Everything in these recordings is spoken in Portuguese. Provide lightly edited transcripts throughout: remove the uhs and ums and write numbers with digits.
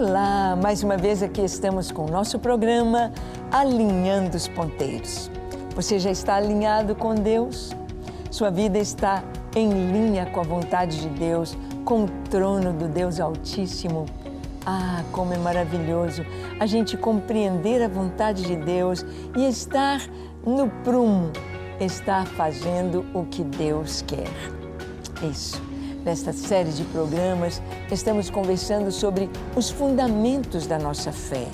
Olá, mais uma vez aqui estamos com o nosso programa Alinhando os Ponteiros. Você já está alinhado com Deus? Sua vida está em linha com a vontade de Deus, com o trono do Deus Altíssimo? Ah, como é maravilhoso a gente compreender a vontade de Deus e estar no prumo, estar fazendo o que Deus quer. Isso. Nesta série de programas, estamos conversando sobre os fundamentos da nossa fé.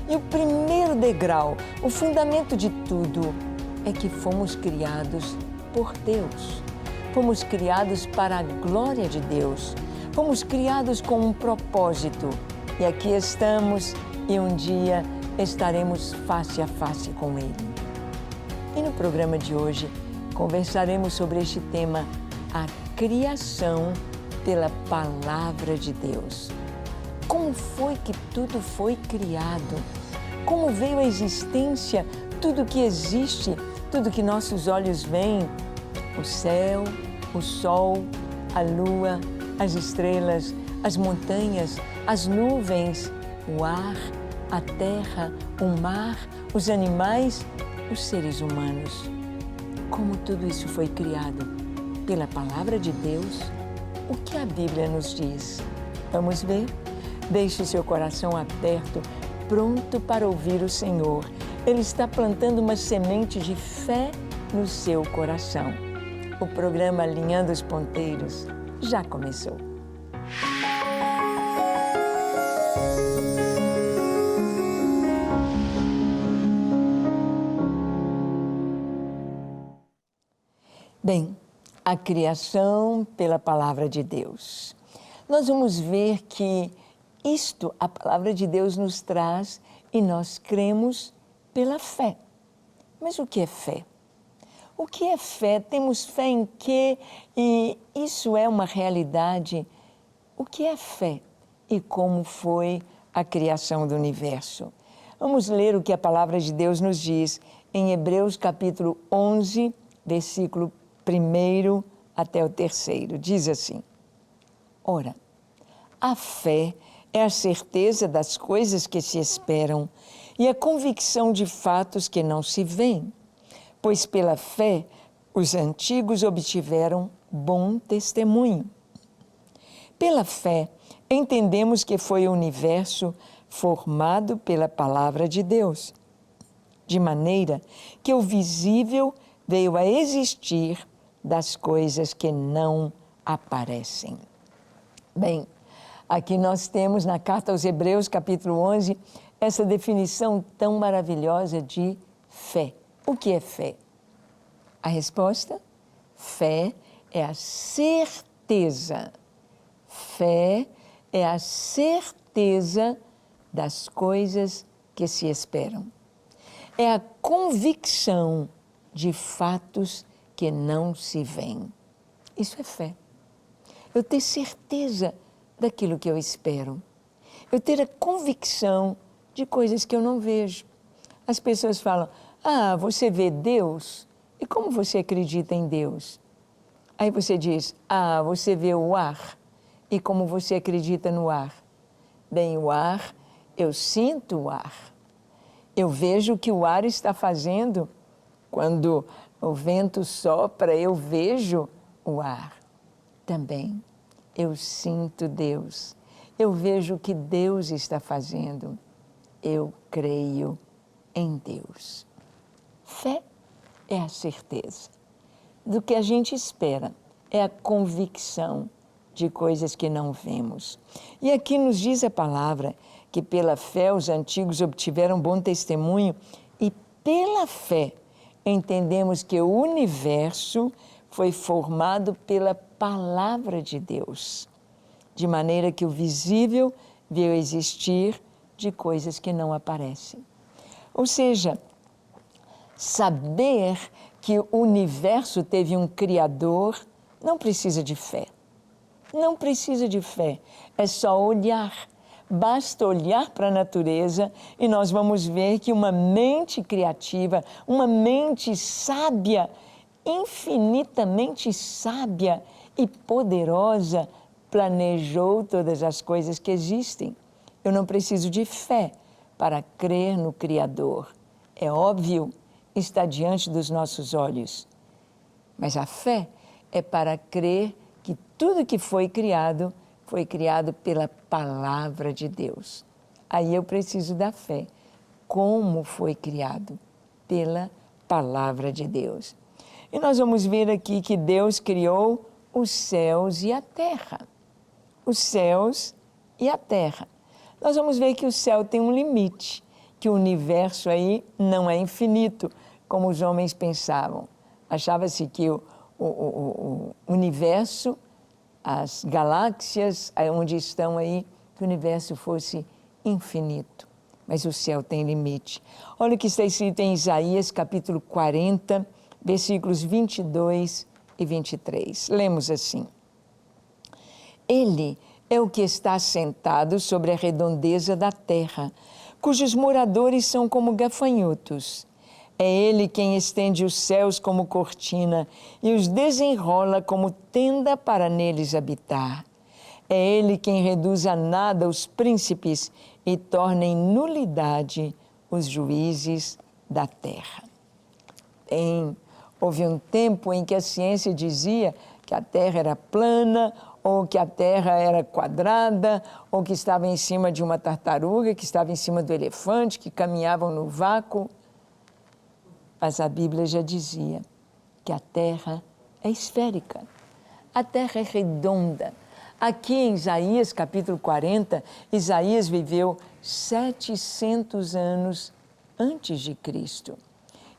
E o primeiro degrau, o fundamento de tudo, é que fomos criados por Deus. Fomos criados para a glória de Deus. Fomos criados com um propósito. E aqui estamos e um dia estaremos face a face com Ele. E no programa de hoje, conversaremos sobre este tema, a criação pela Palavra de Deus. Como foi que tudo foi criado? Como veio à existência tudo que existe, tudo que nossos olhos veem? O céu, o sol, a lua, as estrelas, as montanhas, as nuvens, o ar, a terra, o mar, os animais, os seres humanos. Como tudo isso foi criado? Pela Palavra de Deus, o que a Bíblia nos diz? Vamos ver? Deixe seu coração aberto, pronto para ouvir o Senhor. Ele está plantando uma semente de fé no seu coração. O programa Alinhando os Ponteiros já começou. Bem, a criação pela Palavra de Deus. Nós vamos ver que isto a Palavra de Deus nos traz e nós cremos pela fé. Mas o que é fé? O que é fé? Temos fé em quê? E isso é uma realidade. O que é fé? E como foi a criação do universo? Vamos ler o que a Palavra de Deus nos diz em Hebreus capítulo 11, versículo 1 até o 3, diz assim: Ora, a fé é a certeza das coisas que se esperam e a convicção de fatos que não se veem, pois pela fé os antigos obtiveram bom testemunho. Pela fé entendemos que foi o universo formado pela Palavra de Deus, de maneira que o visível veio a existir das coisas que não aparecem. Bem, aqui nós temos na carta aos Hebreus, capítulo 11, essa definição tão maravilhosa de fé. O que é fé? A resposta? Fé é a certeza. Fé é a certeza das coisas que se esperam. É a convicção de fatos que não se veem. Isso é fé. Eu ter certeza daquilo que eu espero. Eu ter a convicção de coisas que eu não vejo. As pessoas falam, você vê Deus? E como você acredita em Deus? Aí você diz, você vê o ar? E como você acredita no ar? Bem, o ar, eu sinto o ar. Eu vejo o que o ar está fazendo. Quando o vento sopra, eu vejo o ar. Também eu sinto Deus. Eu vejo o que Deus está fazendo. Eu creio em Deus. Fé é a certeza do que a gente espera. É a convicção de coisas que não vemos. E aqui nos diz a palavra que pela fé os antigos obtiveram bom testemunho e pela fé entendemos que o universo foi formado pela Palavra de Deus, de maneira que o visível veio a existir de coisas que não aparecem. Ou seja, saber que o universo teve um Criador não precisa de fé. Não precisa de fé, é só olhar. Basta olhar para a natureza e nós vamos ver que uma mente criativa, uma mente sábia, infinitamente sábia e poderosa, planejou todas as coisas que existem. Eu não preciso de fé para crer no Criador. É óbvio, está diante dos nossos olhos. Mas a fé é para crer que tudo que foi criado pela palavra de Deus. Aí eu preciso da fé. Como foi criado? Pela palavra de Deus. E nós vamos ver aqui que Deus criou os céus e a terra. Os céus e a terra. Nós vamos ver que o céu tem um limite, que o universo aí não é infinito, como os homens pensavam. Achava-se que o universo, as galáxias, onde estão aí, que o universo fosse infinito. Mas o céu tem limite. Olha o que está escrito em Isaías, capítulo 40, versículos 22 e 23. Lemos assim. Ele é o que está assentado sobre a redondeza da terra, cujos moradores são como gafanhotos. É ele quem estende os céus como cortina e os desenrola como tenda para neles habitar. É ele quem reduz a nada os príncipes e torna em nulidade os juízes da terra. Houve um tempo em que a ciência dizia que a terra era plana, ou que a terra era quadrada, ou que estava em cima de uma tartaruga, que estava em cima do elefante, que caminhavam no vácuo. Mas a Bíblia já dizia que a terra é esférica, a terra é redonda. Aqui em Isaías, capítulo 40, Isaías viveu 700 anos antes de Cristo.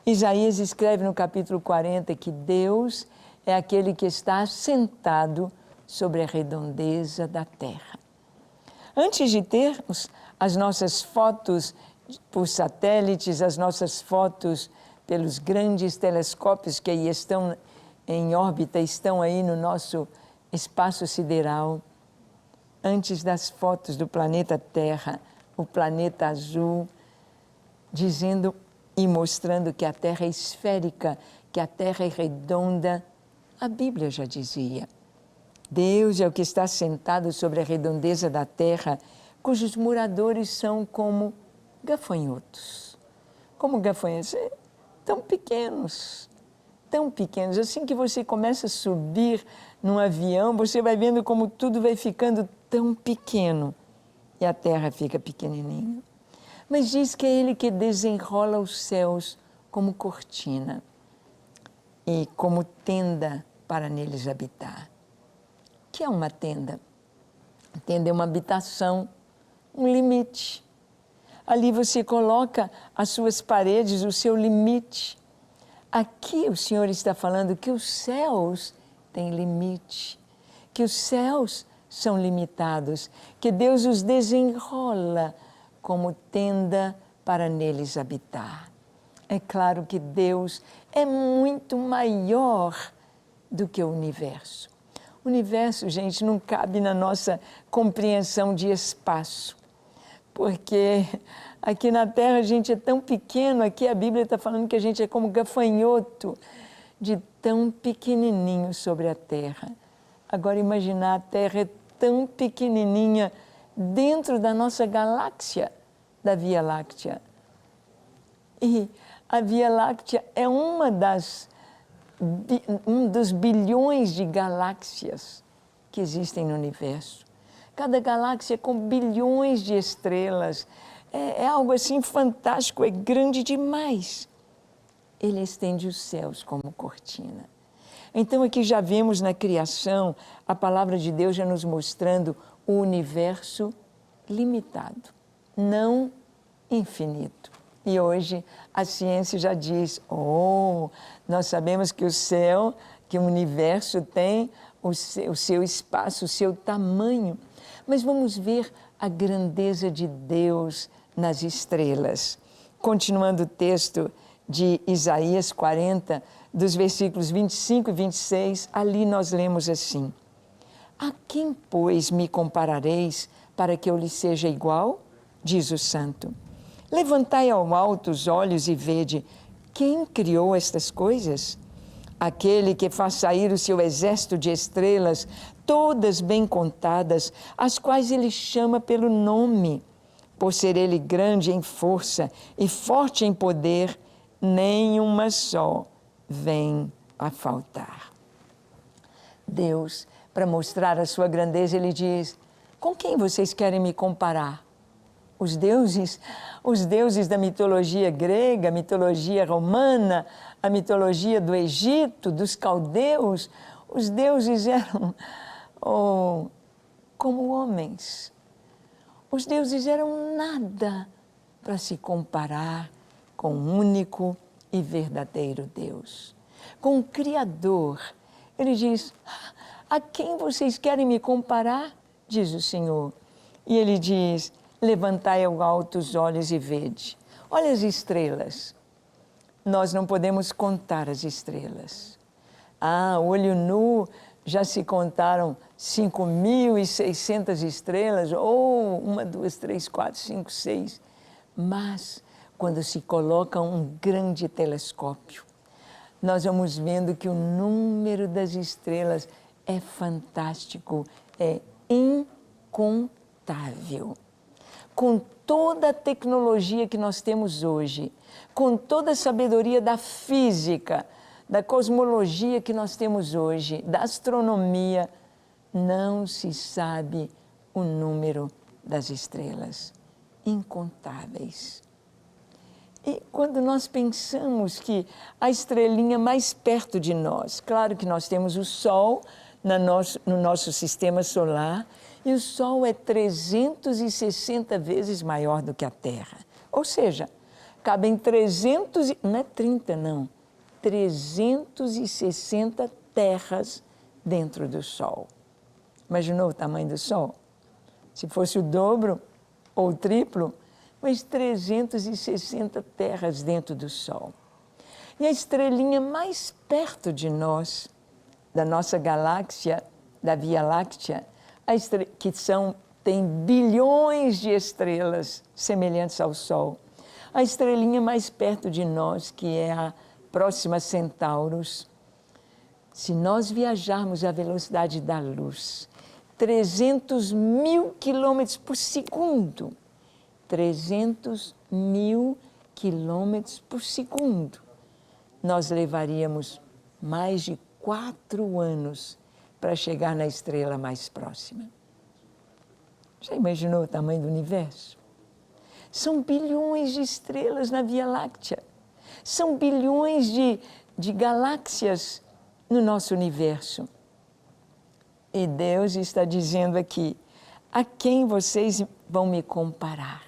Isaías escreve no capítulo 40 que Deus é aquele que está assentado sobre a redondeza da terra. Antes de termos as nossas fotos por satélites, as nossas fotos pelos grandes telescópios que aí estão em órbita, estão aí no nosso espaço sideral, antes das fotos do planeta Terra, o planeta azul, dizendo e mostrando que a Terra é esférica, que a Terra é redonda, a Bíblia já dizia. Deus é o que está sentado sobre a redondeza da terra, cujos moradores são como gafanhotos. Como gafanhotos, tão pequenos, tão pequenos. Assim que você começa a subir num avião, você vai vendo como tudo vai ficando tão pequeno e a terra fica pequenininha. Mas diz que é Ele que desenrola os céus como cortina e como tenda para neles habitar. O que é uma tenda? A tenda é uma habitação, um limite. Ali você coloca as suas paredes, o seu limite. Aqui o Senhor está falando que os céus têm limite, que os céus são limitados, que Deus os desenrola como tenda para neles habitar. É claro que Deus é muito maior do que o universo. O universo, gente, não cabe na nossa compreensão de espaço, porque aqui na Terra a gente é tão pequeno, aqui a Bíblia está falando que a gente é como gafanhoto, de tão pequenininho sobre a Terra. Agora imaginar a Terra é tão pequenininha dentro da nossa galáxia, da Via Láctea. E a Via Láctea é um dos bilhões de galáxias que existem no universo. Cada galáxia com bilhões de estrelas. É algo assim fantástico, é grande demais. Ele estende os céus como cortina. Então aqui já vemos na criação, a palavra de Deus já nos mostrando o universo limitado, não infinito. E hoje a ciência já diz, nós sabemos que o céu, que o universo tem o seu espaço, o seu tamanho. Mas vamos ver a grandeza de Deus nas estrelas. Continuando o texto de Isaías 40, dos versículos 25 e 26, ali nós lemos assim. A quem, pois, me comparareis para que eu lhe seja igual? Diz o Santo. Levantai ao alto os olhos e vede quem criou estas coisas. Aquele que faz sair o seu exército de estrelas, todas bem contadas, as quais ele chama pelo nome. Por ser ele grande em força e forte em poder, nenhuma só vem a faltar. Deus, para mostrar a sua grandeza, ele diz: com quem vocês querem me comparar? Os deuses da mitologia grega, mitologia romana, a mitologia do Egito, dos caldeus, os deuses eram como homens. Os deuses eram nada para se comparar com o único e verdadeiro Deus, com o Criador. Ele diz: a quem vocês querem me comparar? Diz o Senhor. E ele diz: levantai ao alto os olhos e vede. Olha as estrelas. Nós não podemos contar as estrelas. Olho nu, já se contaram 5.600 estrelas, ou 1, 2, 3, 4, 5, 6. Mas, quando se coloca um grande telescópio, nós vamos vendo que o número das estrelas é fantástico, é incontável. Com toda a tecnologia que nós temos hoje, com toda a sabedoria da física, da cosmologia que nós temos hoje, da astronomia, não se sabe o número das estrelas, incontáveis. E quando nós pensamos que a estrelinha mais perto de nós, claro que nós temos o Sol no nosso sistema solar, e o Sol é 360 vezes maior do que a Terra. Ou seja, cabem 360 terras dentro do Sol. Imaginou o tamanho do Sol? Se fosse o dobro ou o triplo, mas 360 terras dentro do Sol. E a estrelinha mais perto de nós, da nossa galáxia, da Via Láctea, tem bilhões de estrelas semelhantes ao Sol. A estrelinha mais perto de nós, que é a Próxima Centauros, se nós viajarmos à velocidade da luz, 300.000 quilômetros por segundo, 300.000 quilômetros por segundo, nós levaríamos mais de 4 anos para chegar na estrela mais próxima. Já imaginou o tamanho do universo? São bilhões de estrelas na Via Láctea. São bilhões de galáxias no nosso universo. E Deus está dizendo aqui: a quem vocês vão me comparar?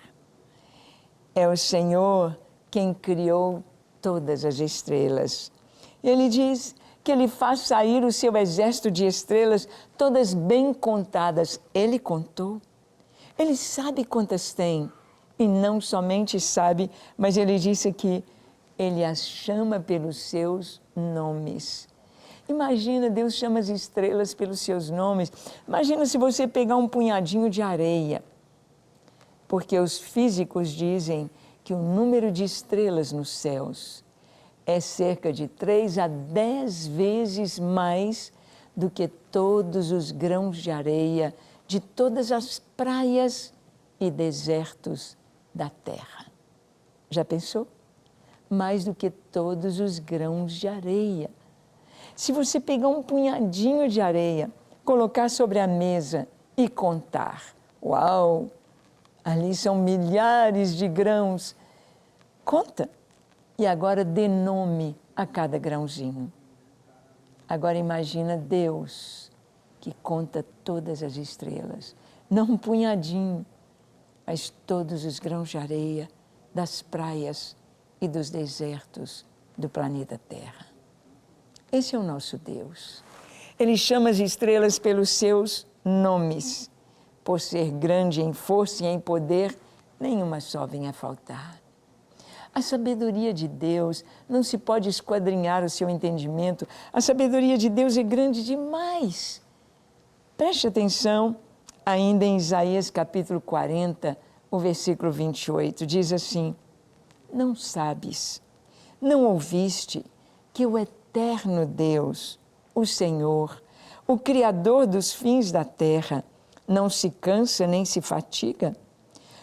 É o Senhor quem criou todas as estrelas. Ele diz que Ele faz sair o seu exército de estrelas, todas bem contadas. Ele contou. Ele sabe quantas tem. E não somente sabe, mas Ele disse que Ele as chama pelos seus nomes. Imagina, Deus chama as estrelas pelos seus nomes. Imagina se você pegar um punhadinho de areia. Porque os físicos dizem que o número de estrelas nos céus é cerca de 3 a 10 vezes mais do que todos os grãos de areia de todas as praias e desertos da terra. Já pensou? Mais do que todos os grãos de areia. Se você pegar um punhadinho de areia, colocar sobre a mesa e contar, uau, ali são milhares de grãos. Conta. E agora dê nome a cada grãozinho. Agora imagina Deus que conta todas as estrelas. Não um punhadinho, mas todos os grãos de areia das praias e dos desertos do planeta Terra. Esse é o nosso Deus. Ele chama as estrelas pelos seus nomes. Por ser grande em força e em poder, nenhuma só vem a faltar. A sabedoria de Deus não se pode esquadrinhar o seu entendimento. A sabedoria de Deus é grande demais. Preste atenção, ainda em Isaías capítulo 40, o versículo 28, diz assim: não sabes, não ouviste que o eterno Deus, o Senhor, o Criador dos fins da terra, não se cansa nem se fatiga?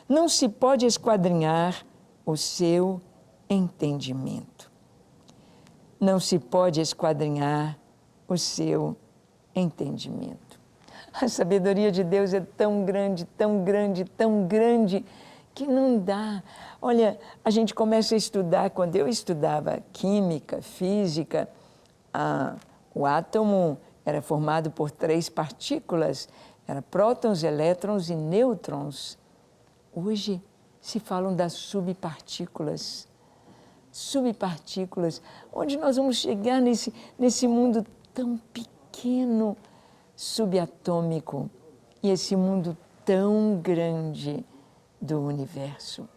não se pode esquadrinhar o seu entendimento. Não se pode esquadrinhar o seu entendimento. A sabedoria de Deus é tão grande, tão grande, tão grande, que não dá. Olha, a gente começa a estudar, quando eu estudava química, física, o átomo era formado por 3 partículas, era prótons, elétrons e nêutrons. Hoje se falam das subpartículas. Subpartículas, onde nós vamos chegar nesse mundo tão pequeno, subatômico, e esse mundo tão grande do universo.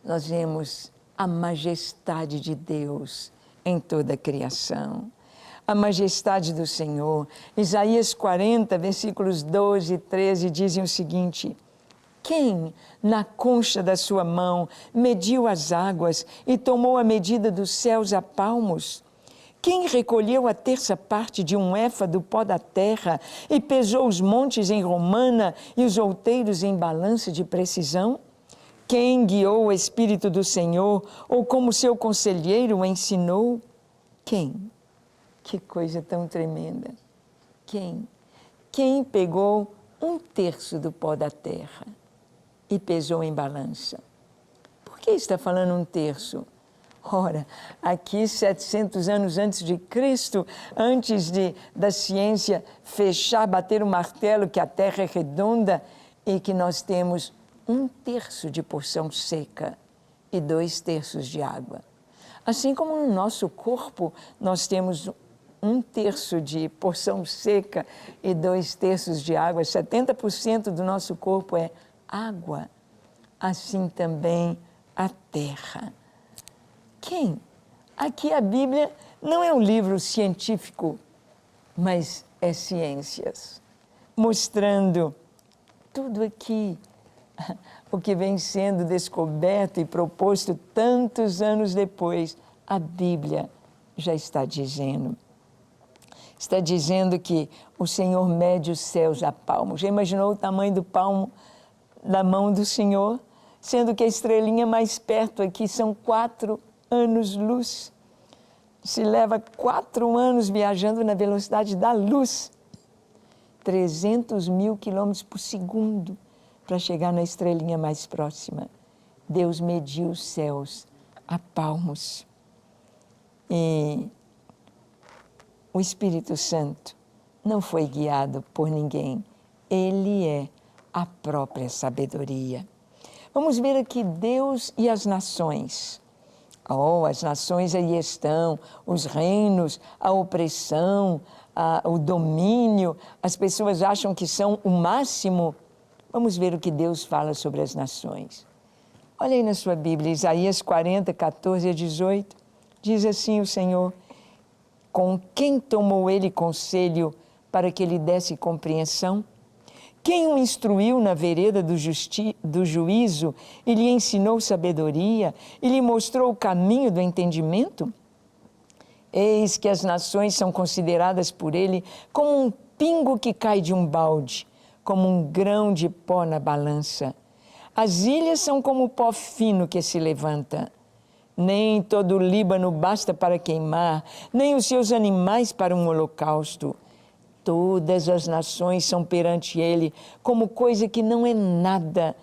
Nós vemos a majestade de Deus em toda a criação, a majestade do Senhor. Isaías 40, versículos 12 e 13 dizem o seguinte: quem, na concha da sua mão, mediu as águas e tomou a medida dos céus a palmos? Quem recolheu a 1/3 de um éfa do pó da terra e pesou os montes em romana e os outeiros em balança de precisão? Quem guiou o Espírito do Senhor ou como seu conselheiro o ensinou? Quem? Que coisa tão tremenda! Quem? Quem pegou 1/3 do pó da terra e pesou em balança? Por que está falando 1/3? Ora, aqui 700 anos antes de Cristo, antes da ciência fechar, bater o martelo que a Terra é redonda e que nós temos 1/3 de porção seca e 2/3 de água. Assim como no nosso corpo nós temos 1/3 de porção seca e 2/3 de água, 70% do nosso corpo é água, assim também a terra. Quem? Aqui a Bíblia não é um livro científico, mas é ciências, mostrando tudo aqui, o que vem sendo descoberto e proposto tantos anos depois, a Bíblia já está dizendo. Está dizendo que o Senhor mede os céus a palmo. Já imaginou o tamanho do palmo da mão do Senhor? Sendo que a estrelinha mais perto aqui são 4 anos-luz. Se leva 4 anos viajando na velocidade da luz, 300 mil quilômetros por segundo, para chegar na estrelinha mais próxima. Deus mediu os céus a palmos. E o Espírito Santo não foi guiado por ninguém. Ele é a própria sabedoria. Vamos ver aqui Deus e as nações. Oh, as nações aí estão, os reinos, a opressão, o domínio. As pessoas acham que são o máximo. Vamos ver o que Deus fala sobre as nações. Olha aí na sua Bíblia, Isaías 40, 14 a 18. Diz assim o Senhor: com quem tomou ele conselho para que lhe desse compreensão? Quem o instruiu na vereda do juízo e lhe ensinou sabedoria e lhe mostrou o caminho do entendimento? Eis que as nações são consideradas por ele como um pingo que cai de um balde, como um grão de pó na balança. As ilhas são como o pó fino que se levanta. Nem todo o Líbano basta para queimar, nem os seus animais para um holocausto. Todas as nações são perante ele como coisa que não é nada.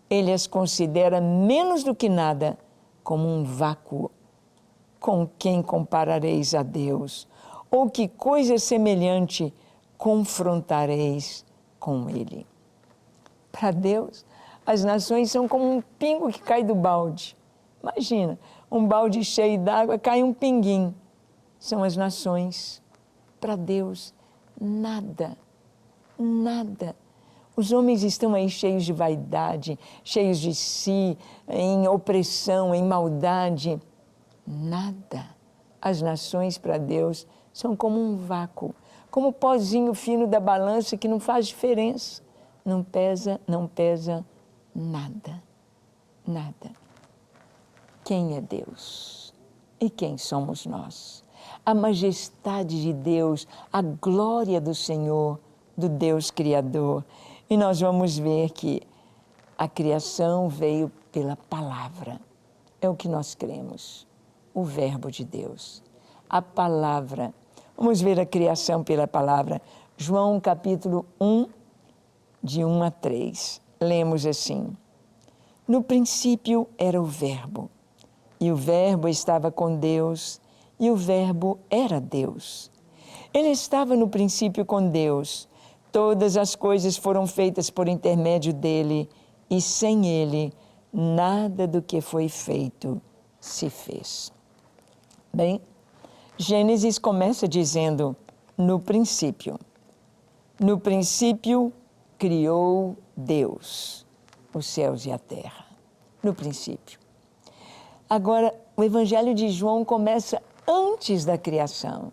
Ele as considera menos do que nada, como um vácuo. Com quem comparareis a Deus? Ou que coisa semelhante confrontareis com ele? Para Deus, as nações são como um pingo que cai do balde. Imagina, um balde cheio d'água, cai um pinguinho. São as nações. Para Deus, nada, nada. Os homens estão aí cheios de vaidade, cheios de si, em opressão, em maldade. Nada. As nações para Deus são como um vácuo, como o pozinho fino da balança que não faz diferença. Não pesa nada, nada. Quem é Deus? E quem somos nós? A majestade de Deus, a glória do Senhor, do Deus Criador. E nós vamos ver que A criação veio pela palavra. É o que nós cremos. O Verbo de Deus. A palavra. Vamos ver a criação pela palavra. João capítulo 1, de 1 a 3. Lemos assim. No princípio era o Verbo, e o Verbo estava com Deus, e o Verbo era Deus. Ele estava no princípio com Deus. Todas as coisas foram feitas por intermédio dele, e sem ele, nada do que foi feito se fez. Bem, Gênesis começa dizendo, no princípio. No princípio criou Deus os céus e a terra. No princípio. Agora, o Evangelho de João começa antes da criação.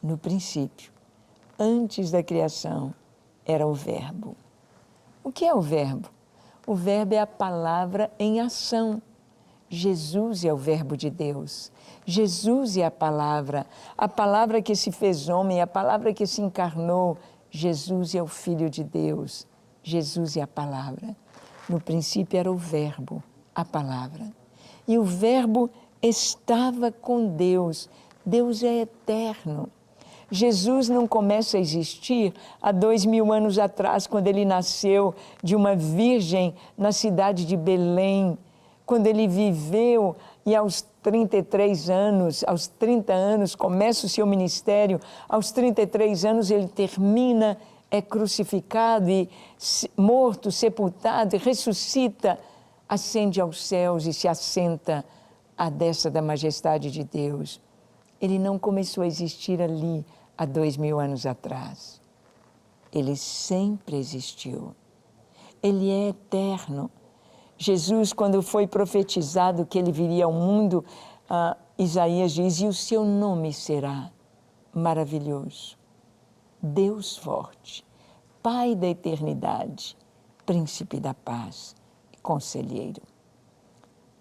No princípio, antes da criação, era o Verbo. O que é o Verbo? O Verbo é a palavra em ação. Jesus é o Verbo de Deus. Jesus é a palavra que se fez homem, a palavra que se encarnou. Jesus é o Filho de Deus. Jesus é a palavra. No princípio era o Verbo, a palavra. E o Verbo estava com Deus. Deus é eterno. Jesus não começa a existir há 2000 anos atrás, quando ele nasceu de uma virgem na cidade de Belém, quando ele viveu e aos 33 anos, aos 30 anos, começa o seu ministério, aos 33 anos ele termina, é crucificado e morto, sepultado, e ressuscita, ascende aos céus e se assenta à destra da majestade de Deus. Ele não começou a existir ali há 2000 anos atrás. Ele sempre existiu. Ele é eterno. Jesus, quando foi profetizado que ele viria ao mundo, Isaías diz, e o seu nome será maravilhoso. Deus forte, Pai da eternidade, Príncipe da paz e Conselheiro.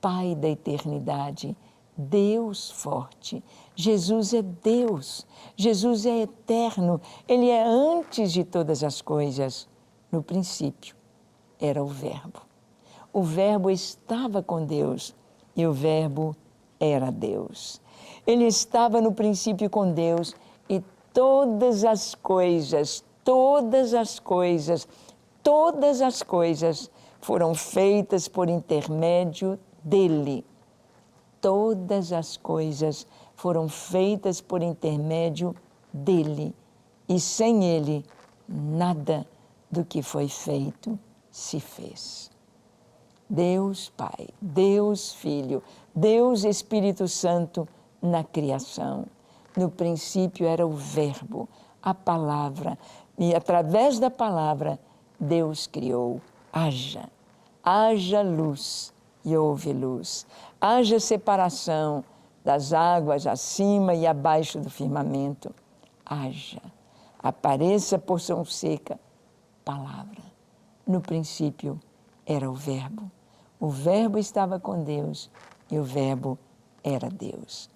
Pai da eternidade, Deus forte. Jesus é Deus, Jesus é eterno, Ele é antes de todas as coisas. No princípio era o Verbo. O Verbo estava com Deus e o Verbo era Deus. Ele estava no princípio com Deus e todas as coisas foram feitas por intermédio dele. Todas as coisas foram feitas por intermédio dele. E sem ele, nada do que foi feito se fez. Deus Pai, Deus Filho, Deus Espírito Santo na criação. No princípio era o Verbo, a palavra. E através da palavra, Deus criou. Haja luz e houve luz. Haja separação das águas acima e abaixo do firmamento. Apareça porção seca. Palavra. No princípio era o Verbo. O Verbo estava com Deus e o Verbo era Deus.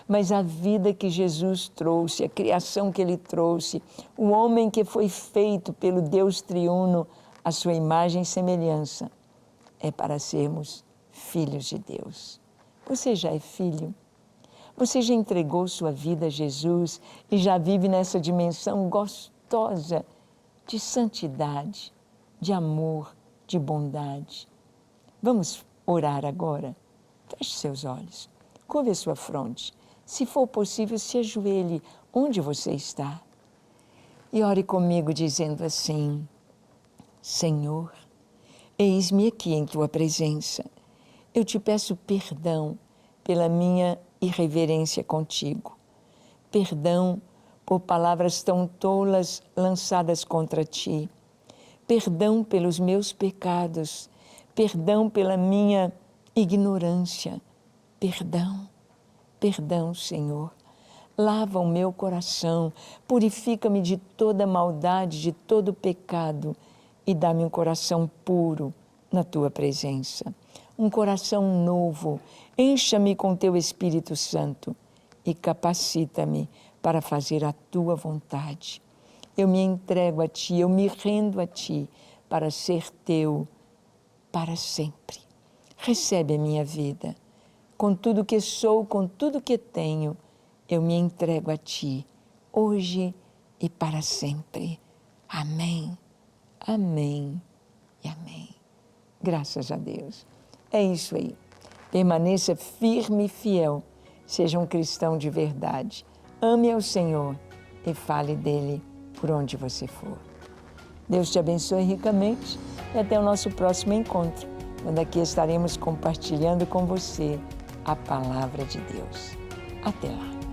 Mas a vida que Jesus trouxe, a criação que Ele trouxe, o homem que foi feito pelo Deus triuno, a sua imagem e semelhança, é para sermos filhos de Deus. Você já é filho? Você já entregou sua vida a Jesus e já vive nessa dimensão gostosa de santidade, de amor, de bondade? Vamos orar agora? Feche seus olhos, curve a sua fronte. Se for possível, se ajoelhe onde você está. E ore comigo dizendo assim, Senhor, eis-me aqui em Tua presença. Eu te peço perdão pela minha irreverência contigo. Perdão por palavras tão tolas lançadas contra Ti. Perdão pelos meus pecados. Perdão pela minha ignorância. Perdão, Senhor. Lava o meu coração, purifica-me de toda maldade, de todo pecado e dá-me um coração puro na Tua presença. Um coração novo, encha-me com Teu Espírito Santo e capacita-me para fazer a Tua vontade. Eu me entrego a Ti, eu me rendo a Ti para ser Teu para sempre. Recebe a minha vida. Com tudo que sou, com tudo que tenho, eu me entrego a Ti, hoje e para sempre. Amém, amém e amém. Graças a Deus. É isso aí. Permaneça firme e fiel. Seja um cristão de verdade. Ame ao Senhor e fale dele por onde você for. Deus te abençoe ricamente e até o nosso próximo encontro, quando aqui estaremos compartilhando com você a Palavra de Deus. Até lá.